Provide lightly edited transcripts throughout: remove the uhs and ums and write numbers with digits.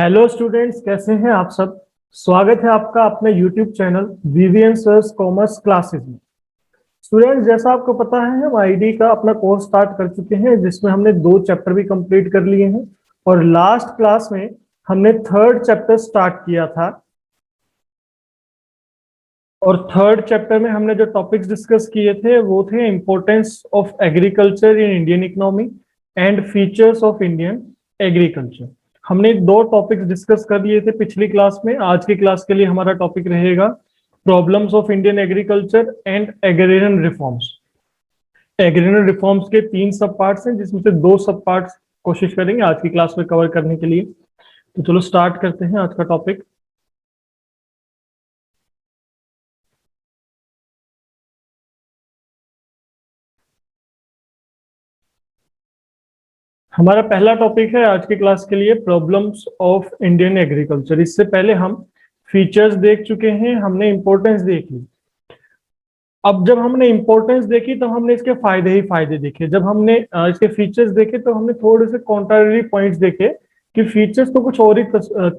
Hello students, कैसे हैं आप सब। स्वागत है आपका अपने YouTube channel VVN sir's commerce classes में। स्टूडेंट्स, जैसा आपको पता है हम आईडी का अपना कोर्स स्टार्ट कर चुके हैं, जिसमें हमने 2 चैप्टर भी कंप्लीट कर लिए हैं और लास्ट क्लास में हमने थर्ड चैप्टर स्टार्ट किया था। और थर्ड चैप्टर में हमने जो टॉपिक्स डिस्कस किए थे वो थे importance of agriculture in Indian economy and features of Indian agriculture. हमने 2 टॉपिक्स डिस्कस कर लिए थे पिछली क्लास में। आज की क्लास के लिए हमारा टॉपिक रहेगा problems of Indian agriculture and agrarian reforms. Agrarian reforms के 3 सब पार्ट्स हैं, जिसमें से 2 सब पार्ट्स कोशिश करेंगे आज की क्लास में कवर करने के लिए। तो चलो स्टार्ट करते हैं आज का टॉपिक। हमारा पहला टॉपिक है आज की क्लास के लिए प्रॉब्लम्स ऑफ इंडियन एग्रीकल्चर। इससे पहले हम फीचर्स देख चुके हैं, हमने इंपॉर्टेंस देख ली। अब जब हमने इंपॉर्टेंस देखी तो हमने इसके फायदे ही फायदे देखे। जब हमने इसके फीचर्स देखे तो हमने थोड़े से कॉन्ट्रारी पॉइंट्स देखे कि फीचर्स तो कुछ और ही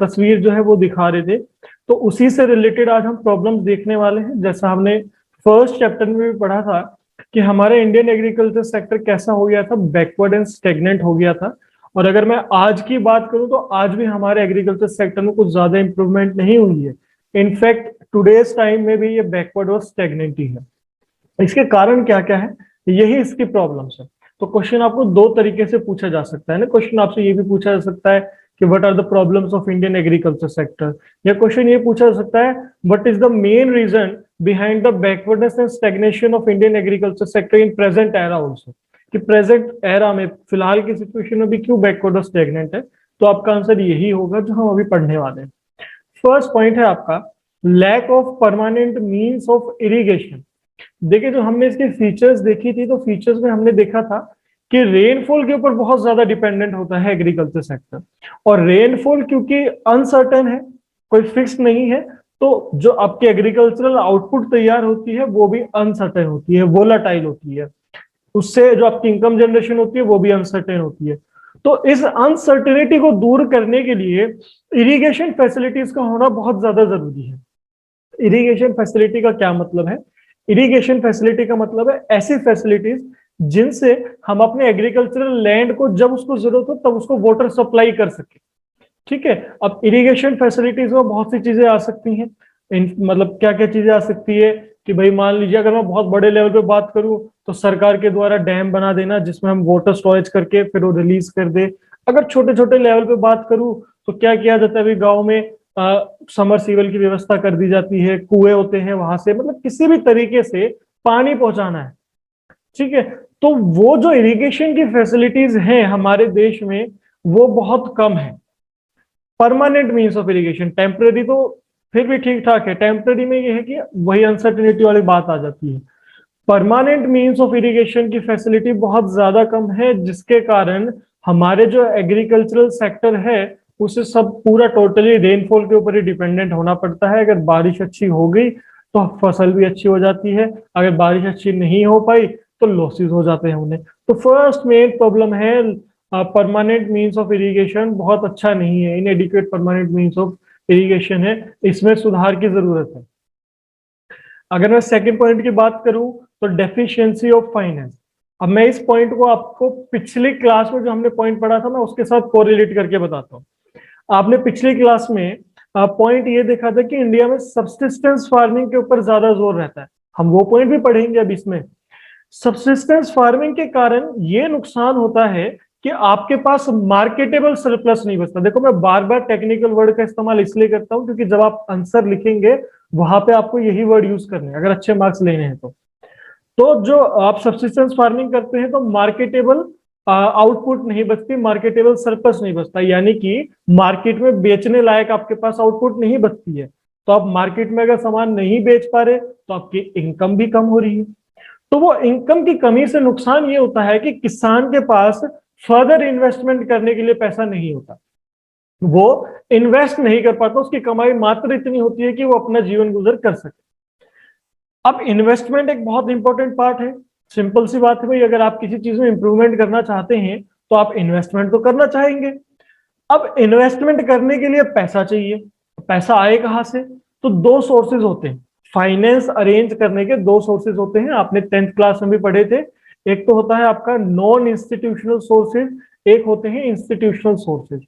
तस्वीर जो है वो दिखा रहे थे। तो उसी से रिलेटेड आज हम प्रॉब्लम्स देखने वाले हैं। जैसा हमने फर्स्ट चैप्टर में भी पढ़ा था कि हमारा इंडियन एग्रीकल्चर सेक्टर कैसा हो गया था, बैकवर्ड एंड स्टेगनेंट हो गया था। और अगर मैं आज की बात करूं तो आज भी हमारे एग्रीकल्चर सेक्टर में कुछ ज्यादा इंप्रूवमेंट नहीं हुई है। इनफैक्ट टुडेज टाइम में भी ये बैकवर्ड और स्टेगनेंट ही है। इसके कारण क्या क्या है, यही इसकी प्रॉब्लम्स है। तो क्वेश्चन आपको 2 तरीके से पूछा जा सकता है ना। क्वेश्चन आपसे ये भी पूछा जा सकता है कि what are the problems of Indian agriculture sector, या क्वेश्चन ये पूछा जा सकता है what is the main reason behind the backwardness and stagnation of Indian agriculture sector in present era also. कि प्रेजेंट एरा में, फिलहाल की सिचुएशन में भी क्यों बैकवर्ड और स्टैग्नेंट है। तो आपका आंसर यही होगा जो हम अभी पढ़ने वाले हैं। फर्स्ट पॉइंट है आपका lack of permanent means of irrigation. देखिए, जो हमने इसके फीचर्स देखी थी तो फीचर्स में हमने देखा था कि रेनफॉल के ऊपर बहुत ज्यादा डिपेंडेंट होता है एग्रीकल्चर सेक्टर। और रेनफॉल क्योंकि अनसर्टेन है, कोई फिक्स नहीं है, तो जो आपकी एग्रीकल्चरल आउटपुट तैयार होती है वो भी अनसर्टेन होती है, वोलाटाइल होती है। उससे जो आपकी इनकम जनरेशन होती है वो भी अनसर्टेन होती है। तो इस अनसर्टेनिटी को दूर करने के लिए इरिगेशन फैसिलिटीज का होना बहुत ज्यादा जरूरी है। इरिगेशन फैसिलिटी का क्या मतलब है? इरिगेशन फैसिलिटी का मतलब है ऐसी फैसिलिटीज जिनसे हम अपने एग्रीकल्चरल लैंड को जब उसको जरूरत हो तब उसको वाटर सप्लाई कर सके। ठीक है। अब इरिगेशन फैसिलिटीज में बहुत सी चीजें आ सकती हैं। मतलब क्या क्या चीजें आ सकती है कि भाई मान लीजिए अगर मैं बहुत बड़े लेवल पे बात करूं तो सरकार के द्वारा डैम बना देना जिसमें हम वाटर स्टोरेज करके फिर वो रिलीज कर दे। अगर छोटे छोटे लेवल पे बात करूं तो क्या किया जाता है, अभी गाँव में समरसीबल की व्यवस्था कर दी जाती है, कुएं होते हैं, वहां से मतलब किसी भी तरीके से पानी पहुंचाना है। ठीक है। तो वो जो इरिगेशन की फैसिलिटीज हैं हमारे देश में वो बहुत कम है। Permanent means of irrigation, temporary तो फिर भी ठीक ठाक है, टेम्पररी में ये है कि वही अनसर्टेनिटी वाली बात आ जाती है। परमानेंट मीन्स ऑफ इरिगेशन की फैसिलिटी बहुत ज्यादा कम है, जिसके कारण हमारे जो एग्रीकल्चरल सेक्टर है उसे सब पूरा टोटली रेनफॉल के ऊपर ही डिपेंडेंट होना पड़ता है। अगर बारिश अच्छी हो गई तो फसल भी अच्छी हो जाती है, अगर बारिश अच्छी नहीं हो पाई तो लॉसेस हो जाते हैं उन्हें। तो फर्स्ट मेन प्रॉब्लम है परमानेंट मीन्स ऑफ इरिगेशन बहुत अच्छा नहीं है, इनएडिक्वेट परमानेंट मीन्स ऑफ इरिगेशन है, इसमें सुधार की जरूरत है। अगर मैं सेकंड पॉइंट की बात करूं तो डेफिशिएंसी ऑफ फाइनेंस। अब मैं इस पॉइंट को आपको पिछली क्लास में जो हमने पॉइंट पढ़ा था मैं उसके साथ कोरिलेट करके बताता हूँ। आपने पिछली क्लास में पॉइंट ये देखा था कि इंडिया में सब्सिस्टेंस फार्मिंग के ऊपर ज्यादा जोर रहता है। हम वो पॉइंट भी पढ़ेंगे अब इसमें। सब्सिस्टेंस फार्मिंग के कारण ये नुकसान होता है कि आपके पास मार्केटेबल सरप्लस नहीं बचता। देखो, मैं बार बार टेक्निकल वर्ड का इस्तेमाल इसलिए करता हूं क्योंकि जब आप आंसर लिखेंगे वहां पे आपको यही वर्ड यूज करने हैं अगर अच्छे मार्क्स लेने हैं तो जो आप सब्सिस्टेंस फार्मिंग करते हैं तो मार्केटेबल आउटपुट नहीं बचती, मार्केटेबल सरप्लस नहीं बचता, यानी कि मार्केट में बेचने लायक आपके पास आउटपुट नहीं बचती है। तो आप मार्केट में अगर सामान नहीं बेच पा रहे तो आपकी इनकम भी कम हो रही है। तो वो इनकम की कमी से नुकसान ये होता है कि किसान के पास फर्दर इन्वेस्टमेंट करने के लिए पैसा नहीं होता, वो इन्वेस्ट नहीं कर पाता, उसकी कमाई मात्र इतनी होती है कि वो अपना जीवन गुजर कर सके। अब इन्वेस्टमेंट एक बहुत इंपॉर्टेंट पार्ट है। सिंपल सी बात है भाई, अगर आप किसी चीज में इंप्रूवमेंट करना चाहते हैं तो आप इन्वेस्टमेंट तो करना चाहेंगे। अब इन्वेस्टमेंट करने के लिए पैसा चाहिए, पैसा आए कहां से? तो दो सोर्सेज होते हैं, फाइनेंस अरेंज करने के दो सोर्सेज होते हैं, आपने 10th क्लास में भी पढ़े थे। एक तो होता है आपका नॉन इंस्टीट्यूशनल सोर्सेज, एक होते हैं institutional sources.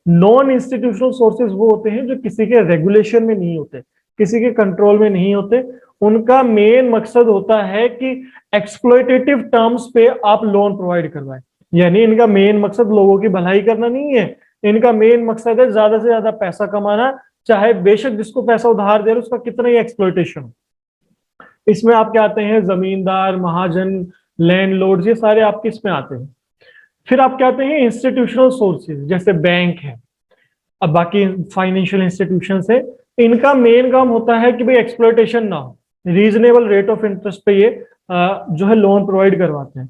Non institutional sources वो होते हैं जो किसी के रेगुलेशन में नहीं होते, किसी के कंट्रोल में नहीं होते। उनका मेन मकसद होता है कि एक्सप्लॉयटेटिव टर्म्स पे आप लोन प्रोवाइड करवाएं, यानी इनका मेन मकसद लोगों की भलाई करना नहीं है, इनका मेन मकसद है ज्यादा से ज्यादा पैसा कमाना, चाहे बेशक जिसको पैसा उधार दे रहे उसका कितना ही एक्सप्लॉयटेशन। इसमें आपके आते हैं जमींदार, महाजन, लैंडलॉर्ड्स, ये सारे आपके इसमें आते हैं। फिर आपके आते हैं इंस्टीट्यूशनल सोर्सेज, जैसे बैंक है, अब बाकी फाइनेंशियल इंस्टीट्यूशंस है। इनका मेन काम होता है कि भाई एक्सप्लॉयटेशन ना हो, रीजनेबल रेट ऑफ इंटरेस्ट पे ये जो है लोन प्रोवाइड करवाते हैं।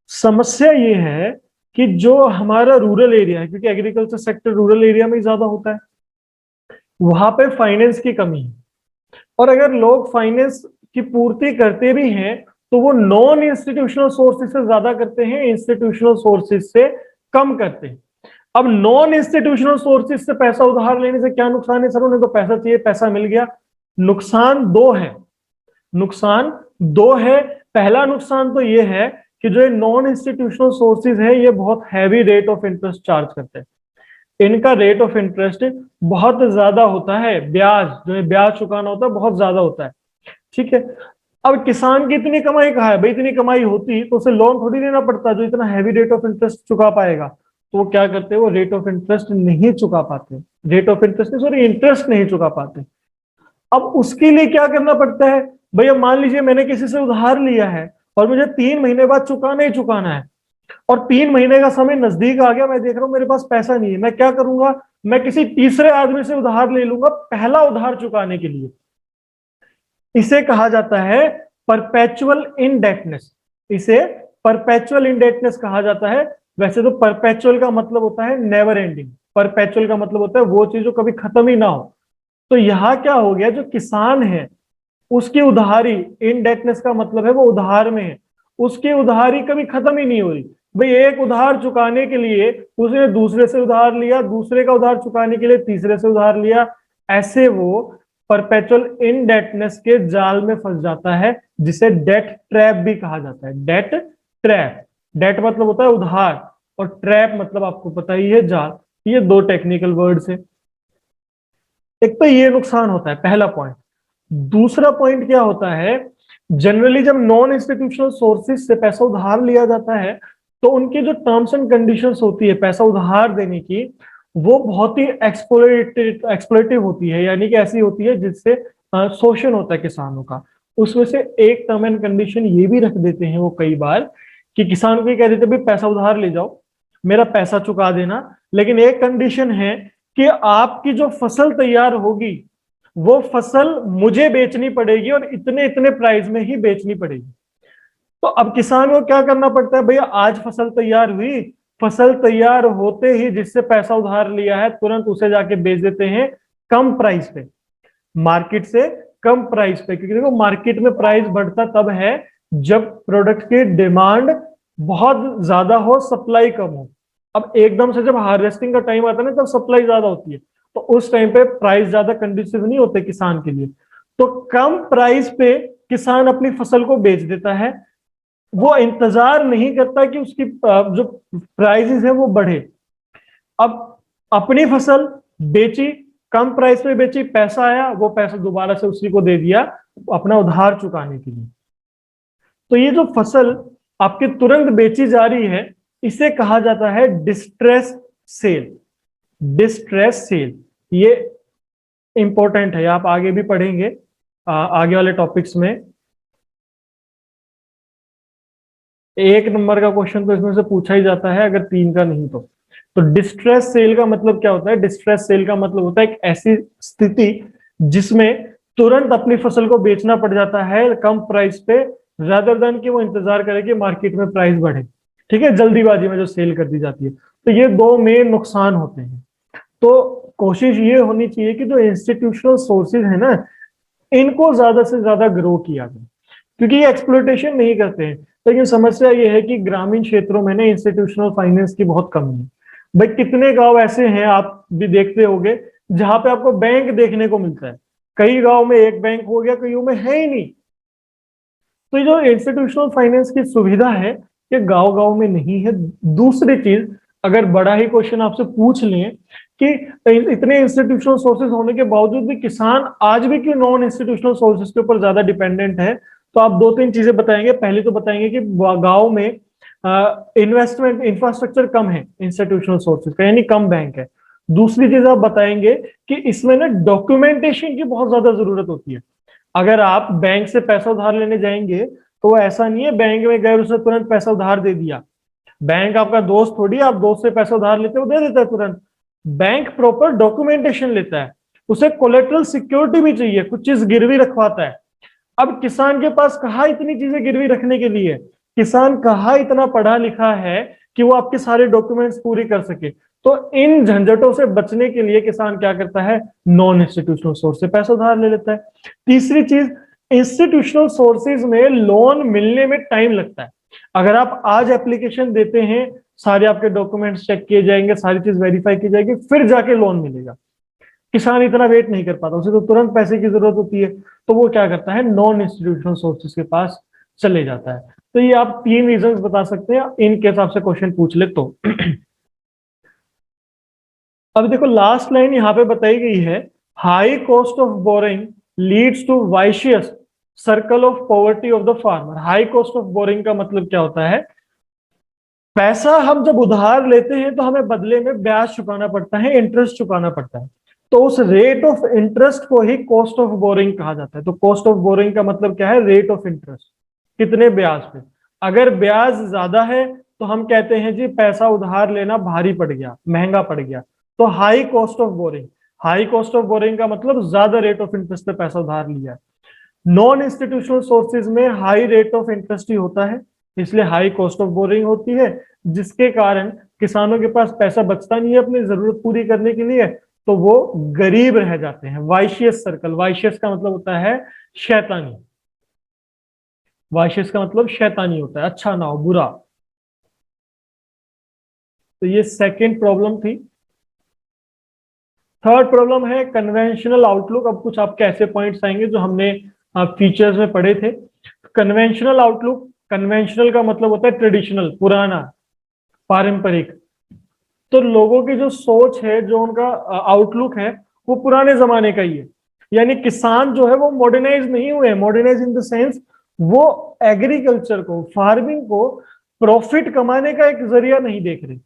समस्या ये है कि जो हमारा रूरल एरिया है, क्योंकि एग्रीकल्चर सेक्टर रूरल एरिया में ज्यादा होता है, वहां पे फाइनेंस की कमी है। और अगर लोग फाइनेंस की पूर्ति करते भी हैं तो वो नॉन इंस्टीट्यूशनल सोर्सेज से ज्यादा करते हैं, इंस्टीट्यूशनल सोर्सेज से कम करते हैं। अब नॉन इंस्टीट्यूशनल सोर्सेज से पैसा उधार लेने से क्या नुकसान है? सर उन्हें तो पैसा चाहिए, पैसा मिल गया। नुकसान दो है, नुकसान दो है। पहला नुकसान तो ये है कि जो नॉन इंस्टीट्यूशनल सोर्सेज है ये बहुत heavy rate of interest charge करते हैं, इनका रेट ऑफ इंटरेस्ट बहुत ज्यादा होता है, ब्याज जो है ब्याज चुकाना होता है बहुत ज्यादा होता है। ठीक है, अब किसान की इतनी कमाई कहाँ है भाई? इतनी कमाई होती तो उसे लोन थोड़ी देना पड़ता जो इतना हैवी रेट ऑफ इंटरेस्ट चुका पाएगा। तो वो क्या करते हैं, वो रेट ऑफ इंटरेस्ट नहीं चुका पाते, rate of interest sorry interest नहीं चुका पाते। अब उसके लिए क्या करना पड़ता है भैया? मान लीजिए मैंने किसी से उधार लिया है और मुझे 3 महीने बाद चुकाना ही चुकाना है, और 3 महीने का समय नजदीक आ गया, मैं देख रहा हूं मेरे पास पैसा नहीं है, मैं क्या करूंगा? मैं किसी तीसरे आदमी से उधार ले लूंगा पहला उधार चुकाने के लिए। इसे कहा जाता है परपेचुअल इनडेटनेस, इसे परपेचुअल इनडेटनेस कहा जाता है। वैसे तो परपेचुअल का मतलब होता है नेवर एंडिंग, परपेचुअल का मतलब होता है वो चीज जो कभी खत्म ही ना हो। तो यहां क्या हो गया, जो किसान है उसकी उधारी, इनडेटनेस का मतलब है वो उधार में है, उसकी उधारी कभी खत्म ही नहीं हो रही। भाई एक उधार चुकाने के लिए उसने दूसरे से उधार लिया, दूसरे का उधार चुकाने के लिए तीसरे से उधार लिया, ऐसे वो परपेचुअल इनडेटनेस के जाल में फंस जाता है, जिसे डेट ट्रैप भी कहा जाता है। डेट ट्रैप, डेट मतलब होता है उधार और ट्रैप मतलब आपको पता ही है जाल। ये दो टेक्निकल वर्ड्स है। एक तो ये नुकसान होता है, पहला पॉइंट। दूसरा पॉइंट क्या होता है, जनरली जब नॉन इंस्टीट्यूशनल सोर्सेज से पैसा उधार लिया जाता है तो उनकी जो टर्म्स एंड कंडीशंस होती है पैसा उधार देने की, वो बहुत ही एक्सप्लोइटिव होती है, यानी कि ऐसी होती है जिससे शोषण होता है किसानों का। उसमें से एक टर्म एंड कंडीशन ये भी रख देते हैं वो कई बार कि किसान को ये कह देते भाई पैसा उधार ले जाओ, मेरा पैसा चुका देना, लेकिन एक कंडीशन है कि आपकी जो फसल तैयार होगी वो फसल मुझे बेचनी पड़ेगी और इतने इतने प्राइस में ही बेचनी पड़ेगी। तो अब किसान को क्या करना पड़ता है, भैया आज फसल तैयार हुई, फसल तैयार होते ही जिससे पैसा उधार लिया है तुरंत उसे जाके बेच देते हैं कम प्राइस पे, मार्केट से कम प्राइस पे। क्योंकि देखो मार्केट में प्राइस बढ़ता तब है जब प्रोडक्ट की डिमांड बहुत ज्यादा हो, सप्लाई कम हो। अब एकदम से जब हार्वेस्टिंग का टाइम आता है ना तब सप्लाई ज्यादा होती है, तो उस टाइम पे प्राइस ज्यादा कंडीसिव नहीं होते किसान के लिए, तो कम प्राइस पे किसान अपनी फसल को बेच देता है। वो इंतजार नहीं करता कि उसकी जो प्राइसेस है वो बढ़े। अब अपनी फसल बेची, कम प्राइस में बेची, पैसा आया, वो पैसा दोबारा से उसी को दे दिया अपना उधार चुकाने के लिए। तो ये जो फसल आपके तुरंत बेची जा रही है इसे कहा जाता है डिस्ट्रेस सेल। डिस्ट्रेस सेल ये इंपॉर्टेंट है, आप आगे भी पढ़ेंगे आगे वाले टॉपिक्स में। एक नंबर का क्वेश्चन तो इसमें से पूछा ही जाता है, अगर 3 का नहीं तो डिस्ट्रेस सेल का मतलब क्या होता है? डिस्ट्रेस सेल का मतलब होता है एक ऐसी स्थिति जिसमें तुरंत अपनी फसल को बेचना पड़ जाता है कम प्राइस पे, रादर देन कि वो इंतजार करे कि मार्केट में प्राइस बढ़े। ठीक है, जल्दीबाजी में जो सेल कर दी जाती है। तो ये दो मेन नुकसान होते हैं। तो कोशिश ये होनी चाहिए कि जो इंस्टीट्यूशनल सोर्सेज है ना इनको ज्यादा से ज्यादा ग्रो किया जाए, क्योंकि ये एक्सप्लॉयटेशन नहीं करते हैं। लेकिन समस्या ये है कि ग्रामीण क्षेत्रों में ना इंस्टीट्यूशनल फाइनेंस की बहुत कमी है। भाई कितने गांव ऐसे हैं आप भी देखते होंगे जहां पे आपको बैंक देखने को मिलता है, कई गांव में एक बैंक हो गया, कईयों में है ही नहीं। तो ये जो इंस्टीट्यूशनल फाइनेंस की सुविधा है ये गांव गांव में नहीं है। दूसरी चीज, अगर बड़ा ही क्वेश्चन आपसे पूछ लें कि इतने इंस्टीट्यूशनल सोर्सेज होने के बावजूद भी किसान आज भी क्यों नॉन इंस्टीट्यूशनल सोर्सेज के ऊपर ज्यादा डिपेंडेंट है, तो आप दो तीन चीजें बताएंगे। पहली तो बताएंगे कि गांव में इन्वेस्टमेंट इंफ्रास्ट्रक्चर कम है इंस्टीट्यूशनल सोर्सेज का, यानी कम बैंक है। दूसरी चीज आप बताएंगे कि इसमें ना डॉक्यूमेंटेशन की बहुत ज्यादा जरूरत होती है। अगर आप बैंक से पैसा उधार लेने जाएंगे तो वो ऐसा नहीं है बैंक में गए उसने तुरंत पैसा उधार दे दिया। बैंक आपका दोस्त थोड़ी, आप दोस्त से पैसा उधार लेते हो दे देता है तुरंत। बैंक प्रॉपर डॉक्यूमेंटेशन लेता है, उसे कोलेटरल सिक्योरिटी भी चाहिए, कुछ चीज गिरवी रखवाता है। अब किसान के पास कहाँ इतनी चीजें गिरवी रखने के लिए, किसान कहाँ इतना पढ़ा लिखा है कि वो आपके सारे डॉक्यूमेंट्स पूरी कर सके। तो इन झंझटों से बचने के लिए किसान क्या करता है, नॉन इंस्टीट्यूशनल सोर्स से पैसा उधार ले लेता है। तीसरी चीज, इंस्टीट्यूशनल सोर्सेज में लोन मिलने में टाइम लगता है। अगर आप आज एप्लीकेशन देते हैं, सारे आपके डॉक्यूमेंट्स चेक किए जाएंगे, सारी चीज वेरीफाई की जाएगी, फिर जाके लोन मिलेगा। किसान इतना वेट नहीं कर पाता, उसे तो तुरंत पैसे की जरूरत होती है, तो वो क्या करता है, नॉन इंस्टीट्यूशनल सोर्सेज के पास चले जाता है। तो ये आप तीन रीजंस बता सकते हैं इन केस आपसे क्वेश्चन पूछ ले तो। अब देखो लास्ट लाइन यहां पे बताई गई है, high cost of boring leads to vicious circle of poverty of the farmer. High cost of boring का मतलब क्या होता है, पैसा हम जब उधार लेते हैं तो हमें बदले में ब्याज चुकाना पड़ता है, इंटरेस्ट चुकाना पड़ता है। तो उस रेट ऑफ इंटरेस्ट को ही कॉस्ट ऑफ बोरिंग कहा जाता है। तो कॉस्ट ऑफ बोरिंग का मतलब क्या है, रेट ऑफ इंटरेस्ट, कितने ब्याज पे। अगर ब्याज ज्यादा है तो हम कहते हैं जी पैसा उधार लेना भारी पड़ गया, महंगा पड़ गया, तो high cost of boring. High cost of boring का मतलब ज्यादा रेट ऑफ इंटरेस्ट पे पैसा उधार लिया है। नॉन इंस्टीट्यूशनल सोर्सेज में हाई रेट ऑफ इंटरेस्ट ही होता है, इसलिए हाई कॉस्ट ऑफ बोरिंग होती है, जिसके कारण किसानों के पास पैसा बचता नहीं है अपनी जरूरत पूरी करने के लिए, तो वो गरीब रह जाते हैं। वाइशियस सर्कल, वाइशियस का मतलब होता है शैतानी, वाइशियस का मतलब शैतानी होता है, अच्छा ना हो, बुरा। तो ये सेकंड प्रॉब्लम थी। थर्ड प्रॉब्लम है कन्वेंशनल आउटलुक। अब कुछ आपके ऐसे पॉइंट्स आएंगे जो हमने फीचर्स में पढ़े थे। कन्वेंशनल आउटलुक, कन्वेंशनल का मतलब होता है ट्रेडिशनल, पुराना, पारंपरिक। तो लोगों की जो सोच है, जो उनका आउटलुक है, वो पुराने जमाने का ही है। यानी किसान जो है वो मॉडर्नाइज नहीं हुए, मॉडर्नाइज इन द सेंस वो एग्रीकल्चर को, फार्मिंग को प्रॉफिट कमाने का एक जरिया नहीं देख रहे,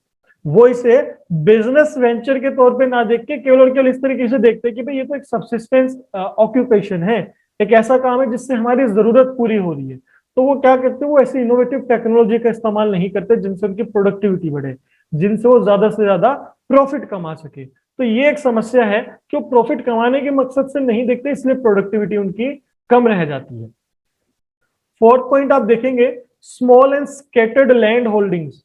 वो इसे बिजनेस वेंचर के तौर पे ना देख के केवल और केवल इस तरीके से देखते हैं कि भाई ये तो एक सब्सिस्टेंस ऑक्यूपेशन है, एक ऐसा काम है जिससे हमारी जरूरत पूरी हो रही है। तो वो क्या करते हैं, वो ऐसी इनोवेटिव टेक्नोलॉजी का इस्तेमाल नहीं करते जिनसे उनकी प्रोडक्टिविटी बढ़े, जिनसे वो ज्यादा से ज्यादा प्रॉफिट कमा सके। तो ये एक समस्या है कि वो प्रॉफिट कमाने के मकसद से नहीं देखते, इसलिए प्रोडक्टिविटी उनकी कम रह जाती है। फोर्थ पॉइंट आप देखेंगे, small and scattered land holdings.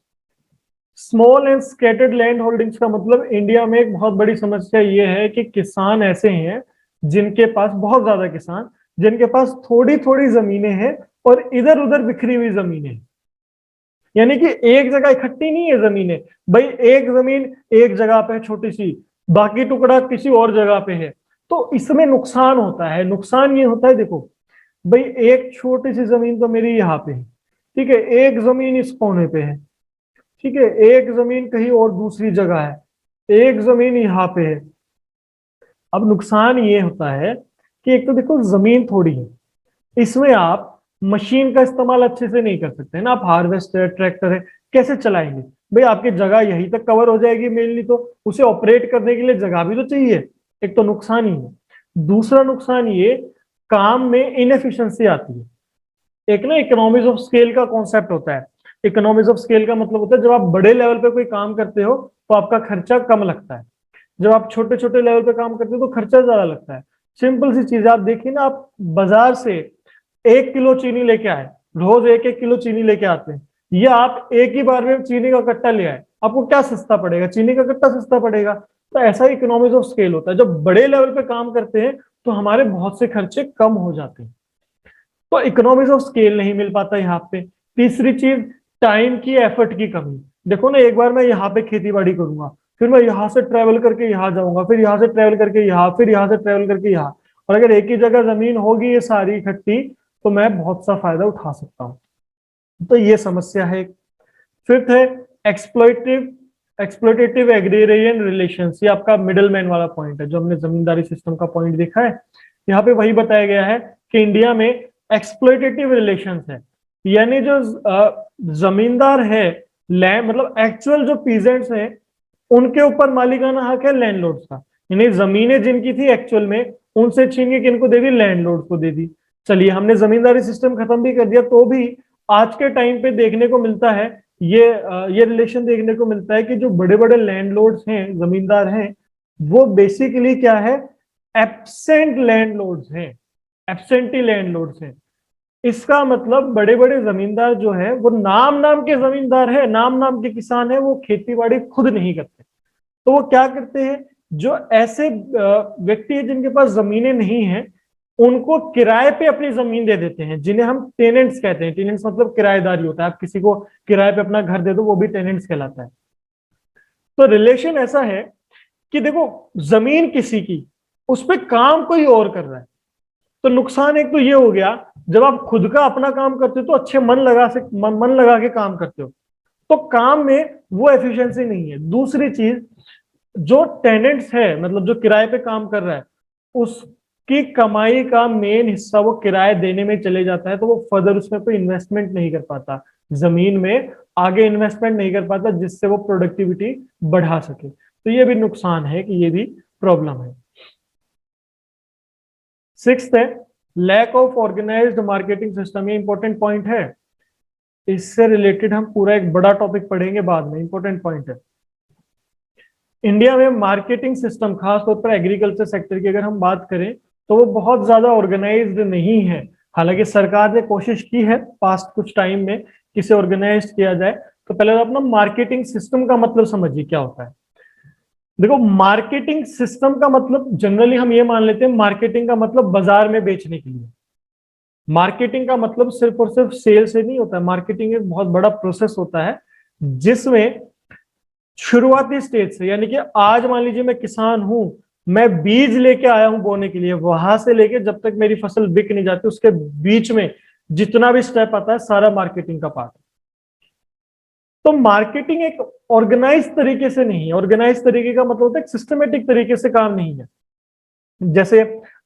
Small and scattered land holdings का मतलब इंडिया में एक बहुत बड़ी समस्या ये है कि किसान ऐसे हैं जिनके पास, बहुत ज्यादा किसान जिनके पास थोड़ी थोड़ी जमीनें हैं और इधर उधर बिखरी हुई जमीनें हैं। यानी कि एक जगह इकट्ठी नहीं है जमीनें, भाई एक जमीन एक जगह पे है छोटी सी, बाकी टुकड़ा किसी और जगह पे है। तो इसमें नुकसान होता है। नुकसान ये होता है, देखो भाई एक छोटी सी जमीन तो मेरी यहाँ पे है, ठीक है, एक जमीन इस कोने पे है, ठीक है, एक जमीन कहीं और दूसरी जगह है, एक जमीन यहाँ पे है। अब नुकसान ये होता है कि एक तो देखो जमीन थोड़ी है, इसमें आप मशीन का इस्तेमाल अच्छे से नहीं कर सकते ना, आप हार्वेस्टर, ट्रैक्टर है, कैसे चलाएंगे। भाई आपकी जगह यहीं तक कवर हो जाएगी मेनली, तो उसे ऑपरेट करने के लिए जगह भी तो चाहिए। एक तो नुकसान ही है। दूसरा नुकसान ये, काम में इनएफिशिएंसी आती है। एक ना इकोनॉमीज ऑफ स्केल का कॉन्सेप्ट होता है। इकोनॉमीज ऑफ स्केल का मतलब होता है जब आप बड़े लेवल पे कोई काम करते हो तो आपका खर्चा कम लगता है, जब आप छोटे छोटे लेवल पे काम करते हो तो खर्चा ज्यादा लगता है। सिंपल सी चीज आप देखिए ना, आप बाजार से 1 किलो चीनी लेके आए, रोज 1-1 किलो चीनी लेके आते हैं, ये आप एक ही बार में चीनी का कट्टा ले आए, आपको क्या सस्ता पड़ेगा, चीनी का कट्टा सस्ता पड़ेगा। तो ऐसा ही इकोनॉमीज ऑफ स्केल होता है, जब बड़े लेवल पे काम करते हैं तो हमारे बहुत से खर्चे कम हो जाते हैं। तो इकोनॉमीज ऑफ स्केल नहीं मिल पाता यहाँ पे। तीसरी चीज, टाइम की, एफर्ट की कमी। देखो ना, एक बार मैं यहाँ पे खेती बाड़ी करूंगा, फिर मैं यहाँ से ट्रेवल करके यहाँ जाऊंगा, फिर यहाँ से ट्रेवल करके यहाँ, फिर यहाँ से ट्रेवल करके यहाँ। और अगर एक ही जगह जमीन होगी ये सारी इकट्ठी, तो मैं बहुत सा फायदा उठा सकता हूँ। तो ये समस्या है। फिफ्थ है एक्सप्लोइटिव एक्सप्लोइटेटिव एग्रेरियन रिलेशंस। ये आपका मिडल मैन वाला पॉइंट है, जो हमने जमींदारी सिस्टम का पॉइंट देखा है। यहाँ पे वही बताया गया है कि इंडिया में एक्सप्लोइटेटिव रिलेशंस है, यानी जो जमींदार है, लैंड मतलब एक्चुअल जो पीजेंट्स हैं, उनके ऊपर मालिकाना हक है लैंडलॉर्ड्स का। यानी जमीनें जिनकी थी एक्चुअल में, उनसे छीन के किनको दे दी, लैंडलॉर्ड्स को दे दी। चलिए, हमने जमींदारी सिस्टम खत्म भी कर दिया, तो भी आज के टाइम पे देखने को मिलता है ये रिलेशन देखने को मिलता है कि जो बड़े बड़े लैंडलॉर्ड्स हैं, जमींदार हैं, वो बेसिकली क्या है, एब्सेंट लैंडलॉर्ड्स हैं, एब्सेंटी लैंडलॉर्ड्स हैं। इसका मतलब बड़े बड़े जमींदार जो है वो नाम नाम के जमींदार है, नाम नाम के किसान है, वो खेती बाड़ी खुद नहीं करते। तो वो क्या करते हैं, जो ऐसे व्यक्ति है जिनके पास जमीनें नहीं है, उनको किराए पे अपनी जमीन दे देते हैं, जिन्हें हम टेनेंट्स कहते हैं। टेनेंट्स मतलब किराएदारी होता है, आप किसी को किराए पे अपना घर दे दो, वो भी टेनेंट्स कहलाता है। तो रिलेशन ऐसा है कि देखो, जमीन किसी की, उस पर काम कोई और कर रहा है। तो नुकसान एक तो ये हो गया, जब आप खुद का अपना काम करते हो तो अच्छे मन लगा के काम करते हो, तो काम में वो एफिशिएंसी नहीं है। दूसरी चीज, जो टेनेंट्स है, मतलब जो किराए पे काम कर रहा है, उसकी कमाई का मेन हिस्सा वो किराए देने में चले जाता है, तो वो फर्दर उसमें कोई इन्वेस्टमेंट नहीं कर पाता, जमीन में आगे इन्वेस्टमेंट नहीं कर पाता, जिससे वो प्रोडक्टिविटी बढ़ा सके। तो ये भी नुकसान है, कि ये भी प्रॉब्लम है। सिक्स्थ है lack of organised marketing system. ये इंपॉर्टेंट पॉइंट है, इससे रिलेटेड हम पूरा एक बड़ा टॉपिक पढ़ेंगे बाद में, इंपॉर्टेंट पॉइंट है। इंडिया में मार्केटिंग सिस्टम, खासतौर पर एग्रीकल्चर सेक्टर की अगर हम बात करें, तो वो बहुत ज्यादा ऑर्गेनाइज्ड नहीं है। हालांकि सरकार ने कोशिश की है पास्ट कुछ टाइम में कि इसे ऑर्गेनाइज किया जाए। तो पहले तो अपना मार्केटिंग सिस्टम का मतलब समझिए क्या होता है। देखो, मार्केटिंग सिस्टम का मतलब जनरली हम ये मान लेते हैं, मार्केटिंग का मतलब बाजार में बेचने के लिए। मार्केटिंग का मतलब सिर्फ और सिर्फ सेल से नहीं होता है। मार्केटिंग एक बहुत बड़ा प्रोसेस होता है, जिसमें शुरुआती स्टेज से, यानी कि आज मान लीजिए मैं किसान हूं, मैं बीज लेके आया हूं बोने के लिए, वहां से लेके जब तक मेरी फसल बिक नहीं जाती, उसके बीच में जितना भी स्टेप आता है, सारा मार्केटिंग का पार्ट है। तो मार्केटिंग एक ऑर्गेनाइज तरीके से नहीं है। ऑर्गेनाइज तरीके का मतलब होता है सिस्टमेटिक तरीके से काम नहीं है। जैसे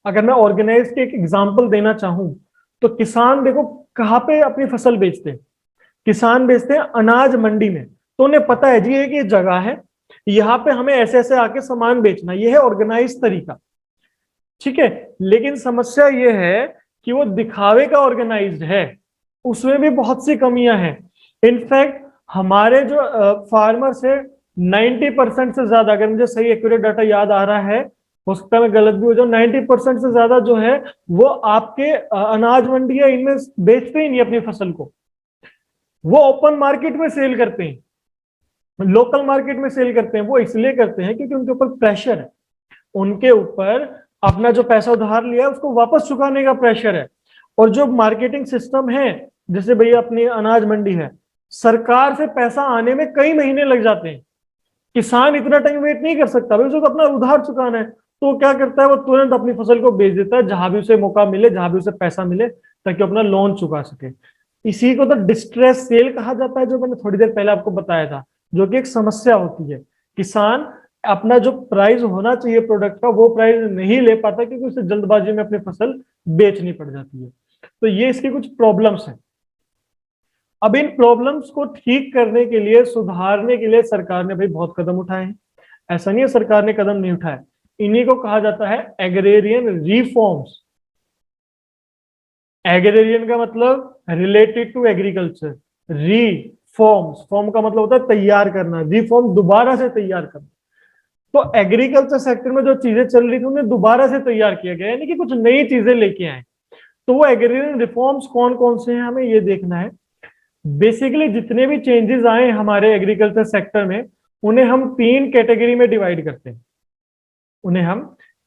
अगर मैं ऑर्गेनाइज के एक एग्जांपल देना चाहूं, तो किसान देखो कहाँ पे अपनी फसल बेचते हैं, किसान बेचते हैं अनाज मंडी में। तो उन्हें पता है जी एक ये जगह है, यहाँ पे हमें ऐसे ऐसे आके सामान बेचना, ये है ऑर्गेनाइज तरीका, ठीक है। लेकिन समस्या ये है कि वो दिखावे का ऑर्गेनाइज्ड है, उसमें भी बहुत सी कमियां हैं। इनफैक्ट हमारे जो फार्मर्स है, 90% से ज्यादा, अगर मुझे सही एक्यूरेट डाटा याद आ रहा है, हो सकता है मैं गलत भी हो जाऊं, 90% से ज्यादा जो है वो आपके अनाज मंडी है इनमें बेचते ही नहीं अपनी फसल को। वो ओपन मार्केट में सेल करते हैं, लोकल मार्केट में सेल करते हैं। वो इसलिए करते हैं क्योंकि उनके ऊपर प्रेशर है, उनके ऊपर अपना जो पैसा उधार लिया है उसको वापस चुकाने का प्रेशर है। और जो मार्केटिंग सिस्टम है, जैसे भैया अपनी अनाज मंडी है, सरकार से पैसा आने में कई महीने लग जाते हैं। किसान इतना टाइम वेट नहीं कर सकता भाई, उसको तो अपना उधार चुकाना है। तो वो क्या करता है, वो तुरंत अपनी फसल को बेच देता है, जहां भी उसे मौका मिले, जहां भी उसे पैसा मिले, ताकि अपना लोन चुका सके। इसी को तो डिस्ट्रेस सेल कहा जाता है, जो मैंने थोड़ी देर पहले आपको बताया था, जो कि एक समस्या होती है। किसान अपना जो प्राइस होना चाहिए प्रोडक्ट का, वो प्राइस नहीं ले पाता, क्योंकि उसे जल्दबाजी में अपनी फसल बेचनी पड़ जाती है। तो ये इसकी कुछ प्रॉब्लम्स हैं। अब इन प्रॉब्लम्स को ठीक करने के लिए, सुधारने के लिए सरकार ने भाई बहुत कदम उठाए हैं। ऐसा नहीं है सरकार ने कदम नहीं उठाए, इन्हीं को कहा जाता है एग्रेरियन रिफॉर्म्स। एग्रेरियन का मतलब related to agriculture, reforms, form का मतलब होता है तैयार करना, रिफॉर्म दोबारा से तैयार करना। तो एग्रीकल्चर सेक्टर में जो चीजें चल रही थी उन्हें दोबारा से तैयार किया गया, यानी कि कुछ नई चीजें लेके आए। तो वो एग्रेरियन रिफॉर्म्स कौन कौन से हैं, हमें ये देखना है। बेसिकली जितने भी चेंजेस आए हमारे एग्रीकल्चर सेक्टर में, उन्हें हम तीन कैटेगरी में डिवाइड करते हैं। उन्हें हम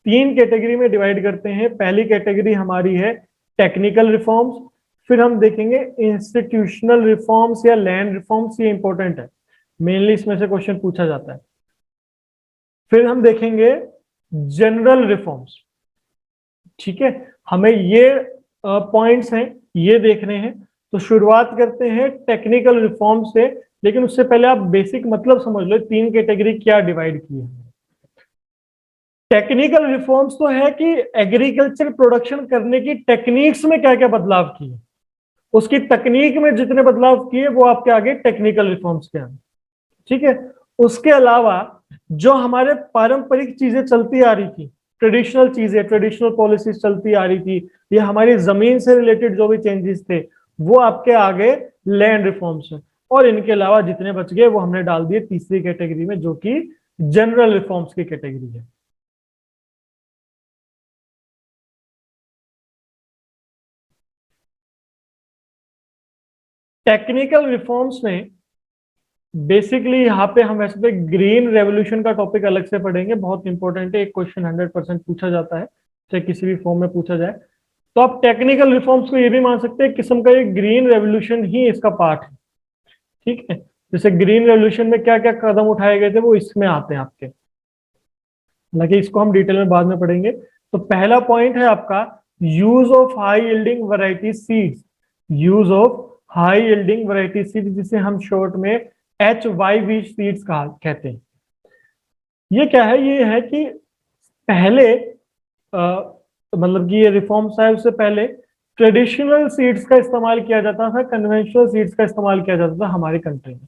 तीन कैटेगरी में डिवाइड करते हैं। पहली कैटेगरी हमारी है टेक्निकल रिफॉर्म्स, फिर हम देखेंगे इंस्टीट्यूशनल रिफॉर्म्स या लैंड रिफॉर्म्स, ये इंपॉर्टेंट है। मेनली इसमें से क्वेश्चन पूछा जाता है। फिर हम देखेंगे जनरल रिफॉर्म्स। ठीक है, हमें ये पॉइंट्स हैं ये देखने हैं। तो शुरुआत करते हैं टेक्निकल रिफॉर्म से, लेकिन उससे पहले आप बेसिक मतलब समझ लो, तीन कैटेगरी क्या डिवाइड की है। टेक्निकल रिफॉर्म्स तो है कि एग्रीकल्चर प्रोडक्शन करने की टेक्निक्स में क्या क्या बदलाव किए, उसकी तकनीक में जितने बदलाव किए वो आपके आगे टेक्निकल रिफॉर्म्स के आगे। ठीक है, उसके अलावा जो हमारे पारंपरिक चीजें चलती आ रही थी, ट्रेडिशनल चीजें, ट्रेडिशनल पॉलिसीज चलती आ रही थी, ये हमारी जमीन से रिलेटेड जो भी चेंजेस थे वो आपके आगे लैंड रिफॉर्म्स है। और इनके अलावा जितने बच गए वो हमने डाल दिए तीसरी कैटेगरी में, जो कि जनरल रिफॉर्म्स की कैटेगरी है। टेक्निकल रिफॉर्म्स में बेसिकली यहाँ पे हम वैसे तो ग्रीन रेवोल्यूशन का टॉपिक अलग से पढ़ेंगे, बहुत इंपॉर्टेंट है, एक क्वेश्चन 100% पूछा जाता है, चाहे किसी भी फॉर्म में पूछा जाए। तो आप टेक्निकल रिफॉर्म्स को ये भी मान सकते हैं किस्म का ये ग्रीन रेवोल्यूशन ही इसका पार्ट है। ठीक है, जैसे ग्रीन रेवोल्यूशन में क्या क्या कदम उठाए गए थे वो इसमें आते हैं आपके, हालांकि इसको हम डिटेल में बाद में पढ़ेंगे। तो पहला पॉइंट है आपका use of high yielding variety seeds. Use of high yielding variety seeds, जिसे हम शॉर्ट में HYV सीड्स कहा कहते हैं। ये क्या है, ये है कि पहले मतलब कि ये रिफॉर्म्स है, उससे पहले ट्रेडिशनल सीड्स का इस्तेमाल किया जाता था, कन्वेंशनल सीड्स का इस्तेमाल किया जाता था हमारी कंट्री में।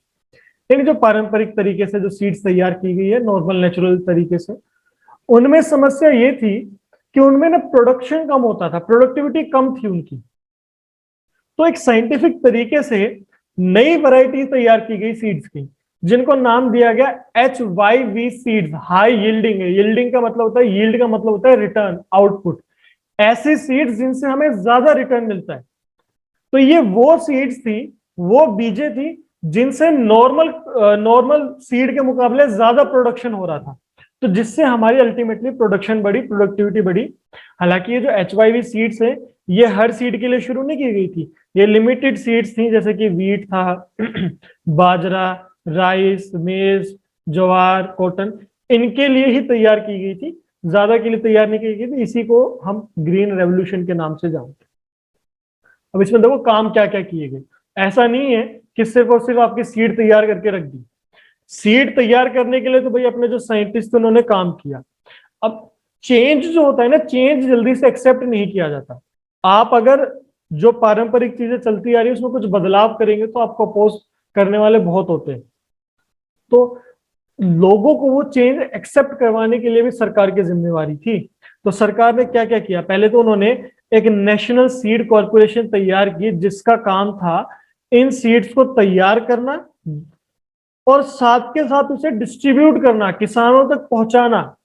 यानी जो पारंपरिक तरीके से जो सीड्स तैयार की गई है नॉर्मल नेचुरल तरीके से, उनमें समस्या ये थी कि उनमें ना प्रोडक्शन कम होता था, प्रोडक्टिविटी कम थी उनकी। तो एक साइंटिफिक तरीके से नई वैरायटी तैयार की गई सीड्स की, जिनको नाम दिया गया HYV सीड्स। हाई यील्डिंग है, यील्डिंग का मतलब होता है, यील्ड का मतलब होता है रिटर्न, आउटपुट। ऐसी सीड्स जिनसे हमें ज्यादा रिटर्न मिलता है। तो ये वो सीड्स थी, वो बीजें थी जिनसे नॉर्मल सीड के मुकाबले ज्यादा प्रोडक्शन हो रहा था, तो जिससे हमारी अल्टीमेटली प्रोडक्शन बढ़ी, प्रोडक्टिविटी बढ़ी। हालांकि ये जो HYV सीड्स है ये हर सीड के लिए शुरू नहीं की गई थी, ये लिमिटेड सीड्स थी, जैसे कि वीट था बाजरा, राइस, मेज, ज्वार, कॉटन, इनके लिए ही तैयार की गई थी, ज्यादा के लिए तैयार नहीं की गई थी। इसी को हम ग्रीन रेवोल्यूशन के नाम से जानते हैं। अब इसमें देखो काम क्या क्या किए गए। ऐसा नहीं है कि सिर्फ और सिर्फ आपकी सीड तैयार करके रख दी। सीड तैयार करने के लिए तो भाई अपने जो साइंटिस्ट उन्होंने काम किया। अब चेंज जो होता है ना, चेंज जल्दी से एक्सेप्ट नहीं किया जाता। आप अगर जो पारंपरिक चीजें चलती आ रही है उसमें कुछ बदलाव करेंगे तो आपको अपोज करने वाले बहुत होते हैं। तो लोगों को वो चेंज एक्सेप्ट करवाने के लिए भी सरकार की जिम्मेवारी थी। तो सरकार ने क्या क्या किया, पहले तो उन्होंने एक नेशनल सीड कॉरपोरेशन तैयार की, जिसका काम था इन सीड्स को तैयार करना और साथ के साथ उसे डिस्ट्रीब्यूट करना, किसानों तक पहुंचाना।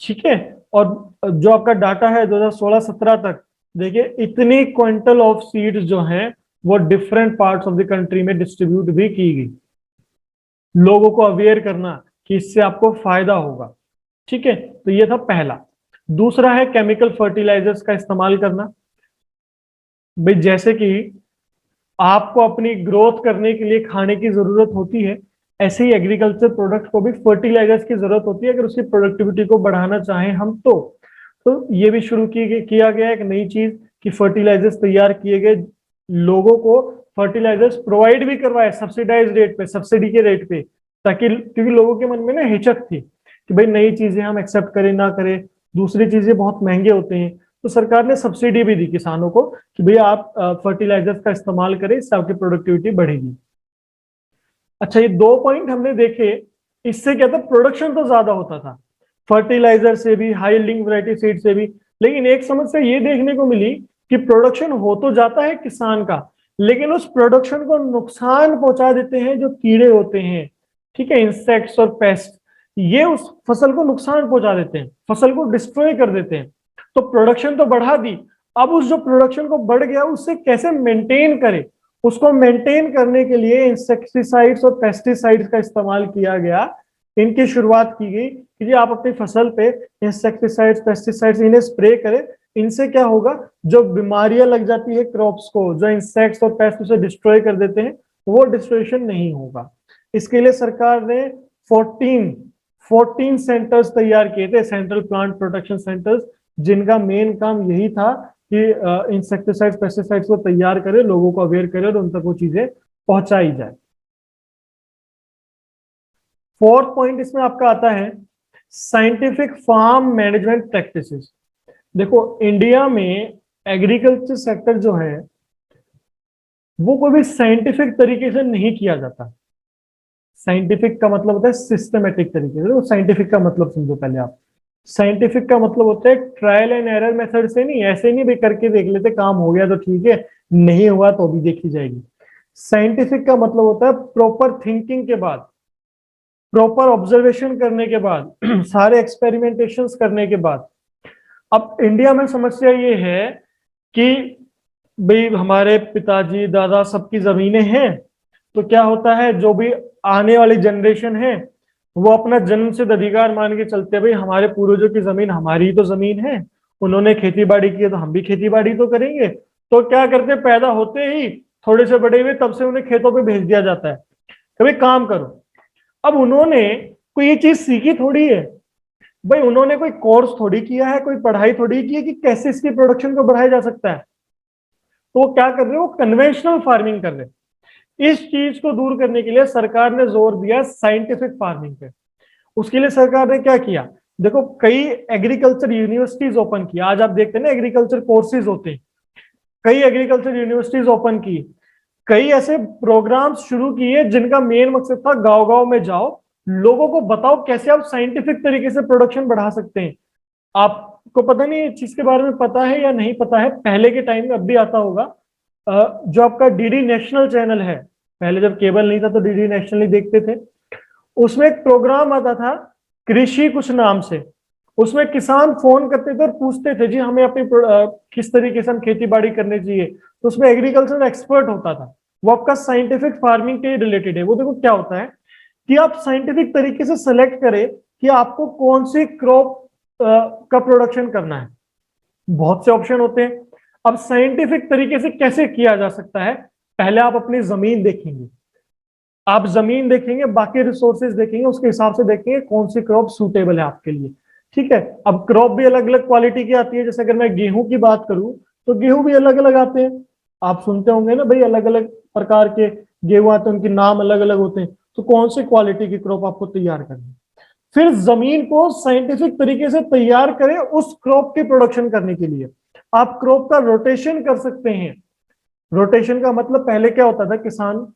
ठीक है, और जो आपका डाटा है 2016-17 तक, देखिए इतनी क्विंटल ऑफ सीड्स जो हैं वो different parts of the country में डिस्ट्रीब्यूट भी की गई, लोगों को अवेयर करना कि इससे आपको फायदा होगा। ठीक है, तो ये था पहला। दूसरा है केमिकल फर्टिलाइजर्स का इस्तेमाल करना। भाई जैसे कि आपको अपनी ग्रोथ करने के लिए खाने की जरूरत होती है, ऐसे ही एग्रीकल्चर प्रोडक्ट को भी फर्टिलाइजर्स की जरूरत होती है अगर उसकी प्रोडक्टिविटी को बढ़ाना चाहें हम तो ये भी शुरू किया गया एक नई चीज कि फर्टिलाइजर्स तैयार किए गए, लोगों को फर्टिलाइजर्स प्रोवाइड भी करवाए सब्सिडाइज रेट पे, सब्सिडी के रेट पे, ताकि क्योंकि लोगों के मन में ना हिचक थी कि भाई नई चीजें हम एक्सेप्ट करें ना करें, दूसरी चीजें बहुत महंगे होते हैं। तो सरकार ने सब्सिडी भी दी किसानों को कि भैया आप फर्टिलाइजर्स का इस्तेमाल करें, इससे आपकी प्रोडक्टिविटी बढ़ेगी। अच्छा, ये दो पॉइंट हमने देखे, इससे क्या था, प्रोडक्शन तो ज्यादा होता था फर्टिलाइजर से भी, हाई यील्डिंग वैरायटी सीड से भी। लेकिन एक समस्या ये देखने को मिली कि प्रोडक्शन हो तो जाता है किसान का, लेकिन उस प्रोडक्शन को नुकसान पहुंचा देते हैं जो कीड़े होते हैं। ठीक है, इंसेक्ट्स और पेस्ट, ये उस फसल को नुकसान पहुंचा देते हैं, फसल को डिस्ट्रॉय कर देते हैं। तो प्रोडक्शन तो बढ़ा दी, अब उस जो प्रोडक्शन को बढ़ गया उससे कैसे मेंटेन करें, उसको मेंटेन करने के लिए इंसेक्टिसाइड्स और पेस्टिसाइड्स का इस्तेमाल किया गया। इनकी शुरुआत की गई कि जी आप अपनी फसल पे इंसेक्टिसाइड्स, पेस्टिसाइड्स इन्हें स्प्रे करें। इनसे क्या होगा, जो बीमारियां लग जाती है क्रॉप्स को, जो इंसेक्ट्स और पेस्ट उसे डिस्ट्रॉय कर देते हैं, वो डिस्ट्रॉयशन नहीं होगा। इसके लिए सरकार ने 14 सेंटर्स तैयार किए थे, सेंट्रल प्लांट प्रोटेक्शन सेंटर्स, जिनका मेन काम यही था कि इंसेक्टिसाइड्स पेस्टिसाइड्स को तैयार करे, लोगों को अवेयर करे और उन तक वो चीजें पहुंचाई जाए। फोर्थ पॉइंट इसमें आपका आता है साइंटिफिक फार्म मैनेजमेंट प्रैक्टिसेस। देखो इंडिया में एग्रीकल्चर सेक्टर जो है वो कोई भी साइंटिफिक तरीके से नहीं किया जाता। साइंटिफिक का मतलब होता है सिस्टमेटिक तरीके से। साइंटिफिक का मतलब समझो पहले आप। साइंटिफिक का मतलब होता है ट्रायल एंड एरर मेथड से नहीं, ऐसे नहीं भी करके देख लेते, काम हो गया तो ठीक है, नहीं हुआ तो भी देखी जाएगी। साइंटिफिक का मतलब होता है प्रॉपर थिंकिंग के बाद, प्रॉपर ऑब्जर्वेशन करने के बाद, सारे एक्सपेरिमेंटेशंस करने के बाद। अब इंडिया में समस्या ये है कि भाई हमारे पिताजी दादा सबकी जमीनें हैं, तो क्या होता है जो भी आने वाली जनरेशन है वो अपना जन्म सिद्ध अधिकार मान के चलते हैं, भाई हमारे पूर्वजों की जमीन हमारी ही तो जमीन है, उन्होंने खेती बाड़ी की है तो हम भी खेती बाड़ी तो करेंगे। तो क्या करते, पैदा होते ही थोड़े से बड़े हुए तब से उन्हें खेतों पे भेज दिया जाता है, कभी काम करो। अब उन्होंने कोई ये चीज सीखी थोड़ी है, भाई उन्होंने कोई कोर्स थोड़ी किया है, कोई पढ़ाई थोड़ी की है कि कैसे इसकी प्रोडक्शन को बढ़ाया जा सकता है। तो वो क्या कर रहे हो, कन्वेंशनल फार्मिंग कर रहे हैं। इस चीज को दूर करने के लिए सरकार ने जोर दिया साइंटिफिक फार्मिंग पे। उसके लिए सरकार ने क्या किया, देखो कई एग्रीकल्चर यूनिवर्सिटीज ओपन की। आज आप देखते हैं ना एग्रीकल्चर कोर्सेज होते हैं, कई एग्रीकल्चर यूनिवर्सिटीज ओपन की, कई ऐसे प्रोग्राम्स शुरू किए जिनका मेन मकसद था गांव गांव में जाओ, लोगों को बताओ कैसे आप साइंटिफिक तरीके से प्रोडक्शन बढ़ा सकते हैं। आपको पता नहीं इस चीज के बारे में पता है या नहीं पता है, पहले के टाइम में अब भी आता होगा, जो आपका डीडी नेशनल चैनल है, पहले जब केबल नहीं था तो डीडी नेशनल ही देखते थे, उसमें एक प्रोग्राम आता था कृषि कुछ नाम से। उसमें किसान फोन करते थे और पूछते थे जी हमें अपनी किस तरीके से हम खेती बाड़ी करनी चाहिए, तो उसमें एग्रीकल्चर एक्सपर्ट होता था, वो आपका साइंटिफिक फार्मिंग के रिलेटेड है। वो देखो क्या होता है कि आप साइंटिफिक तरीके से सेलेक्ट करें कि आपको कौन सी क्रॉप का प्रोडक्शन करना है। बहुत से ऑप्शन होते हैं। अब साइंटिफिक तरीके से कैसे किया जा सकता है, पहले आप अपनी जमीन देखेंगे, आप जमीन देखेंगे, बाकी रिसोर्सेज देखेंगे, उसके हिसाब से देखेंगे कौन सी क्रॉप सूटेबल है आपके लिए। ठीक है, अब क्रॉप भी अलग अलग क्वालिटी की आती है। जैसे अगर मैं गेहूं की बात करूं तो गेहूं भी अलग अलग आते हैं, आप सुनते होंगे ना भाई, अलग अलग प्रकार के गेहूं आते हैं, उनके नाम अलग अलग होते हैं। तो कौन सी क्वालिटी की क्रॉप आपको तैयार करनी है, फिर जमीन को साइंटिफिक तरीके से तैयार करें उस क्रॉप की प्रोडक्शन करने के लिए। आप क्रॉप का रोटेशन कर सकते हैं। रोटेशन का मतलब पहले क्या होता था, किसान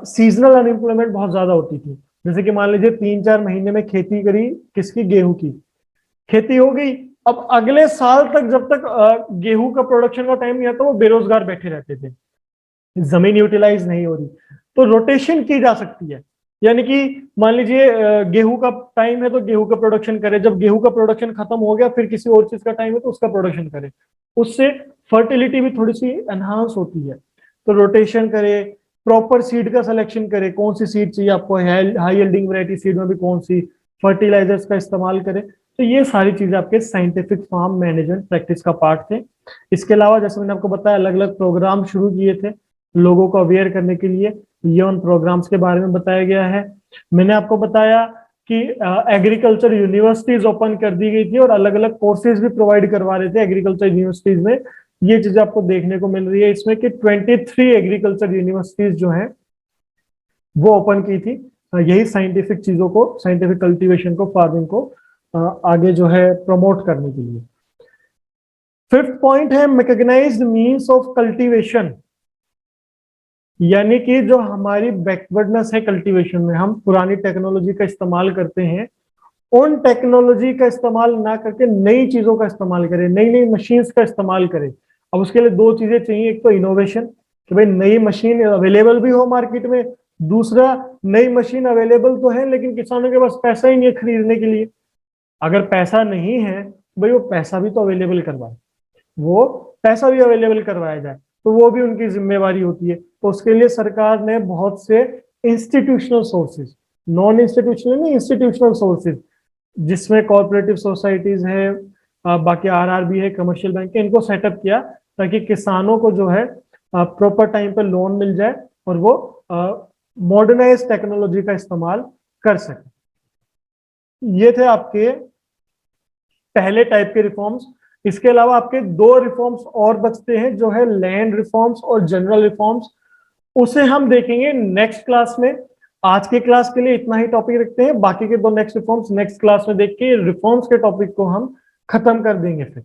सीजनल अनएम्प्लॉयमेंट बहुत ज्यादा होती थी। जैसे कि मान लीजिए 3-4 महीने में खेती करी, किसकी, गेहूं की खेती हो गई, अब अगले साल तक जब तक गेहूं का प्रोडक्शन का टाइम नहीं आता वो बेरोजगार बैठे रहते थे, जमीन यूटिलाइज नहीं हो रही। तो रोटेशन की जा सकती है, यानी कि मान लीजिए गेहूं का टाइम है तो गेहूं का प्रोडक्शन करे, जब गेहूं का प्रोडक्शन खत्म हो गया फिर किसी और चीज का टाइम है तो उसका प्रोडक्शन करे। उससे फर्टिलिटी भी थोड़ी सी एनहांस होती है। तो रोटेशन करे, प्रॉपर सीड का सिलेक्शन करे, कौन सी सीड चाहिए आपको, हाई यील्डिंग वैरायटी सीड में भी कौन सी, फर्टिलाइजर्स का इस्तेमाल करें। तो ये सारी चीजें आपके साइंटिफिक फार्म मैनेजमेंट प्रैक्टिस का पार्ट थे। इसके अलावा जैसे मैंने आपको बताया अलग अलग प्रोग्राम शुरू किए थे लोगों को अवेयर करने के लिए, ये उन प्रोग्राम्स के बारे में बताया गया है। मैंने आपको बताया कि एग्रीकल्चर यूनिवर्सिटीज ओपन कर दी गई थी और अलग अलग कोर्सेज भी प्रोवाइड करवा रहे थे एग्रीकल्चर यूनिवर्सिटीज में। ये चीजें आपको देखने को मिल रही है इसमें कि 23 एग्रीकल्चर यूनिवर्सिटीज जो हैं वो ओपन की थी, यही साइंटिफिक चीजों को, साइंटिफिक कल्टीवेशन को, फार्मिंग को आगे जो है प्रमोट करने के लिए। फिफ्थ पॉइंट है मैकेनाइज्ड मीन्स ऑफ कल्टीवेशन, यानी कि जो हमारी बैकवर्डनेस है कल्टीवेशन में, हम पुरानी टेक्नोलॉजी का इस्तेमाल करते हैं, उन टेक्नोलॉजी का इस्तेमाल ना करके नई चीजों का इस्तेमाल करें, नई नई मशीन्स का इस्तेमाल करें। अब उसके लिए दो चीजें चाहिए, एक तो इनोवेशन कि भाई नई मशीन अवेलेबल भी हो मार्केट में, दूसरा नई मशीन अवेलेबल तो है लेकिन किसानों के पास पैसा ही नहीं है खरीदने के लिए। अगर पैसा नहीं है तो भाई वो पैसा भी तो अवेलेबल करवाए, वो पैसा भी अवेलेबल करवाया जाए, तो वो भी उनकी जिम्मेवारी होती है। तो उसके लिए सरकार ने बहुत से इंस्टीट्यूशनल सोर्सेज, नॉन इंस्टीट्यूशनल नहीं, इंस्टीट्यूशनल सोर्सेज, जिसमें कोऑपरेटिव सोसाइटीज है, बाकी आरआरबी है, कमर्शियल बैंक है, इनको सेटअप किया ताकि किसानों को जो है प्रॉपर टाइम पे लोन मिल जाए और वो मॉडर्नाइज टेक्नोलॉजी का इस्तेमाल कर सके। ये थे आपके पहले टाइप के रिफॉर्म्स। इसके अलावा आपके दो रिफॉर्म्स और बचते हैं, जो है लैंड रिफॉर्म्स और जनरल रिफॉर्म्स। उसे हम देखेंगे नेक्स्ट क्लास में। आज के क्लास के लिए इतना ही टॉपिक रखते हैं, बाकी के दो नेक्स्ट रिफॉर्म्स नेक्स्ट क्लास में देख के रिफॉर्म्स के टॉपिक को हम खत्म कर देंगे। फिर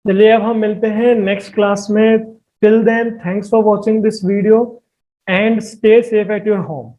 चलिए अब हम मिलते हैं नेक्स्ट क्लास में। Till then, thanks for watching this video and stay safe at your home.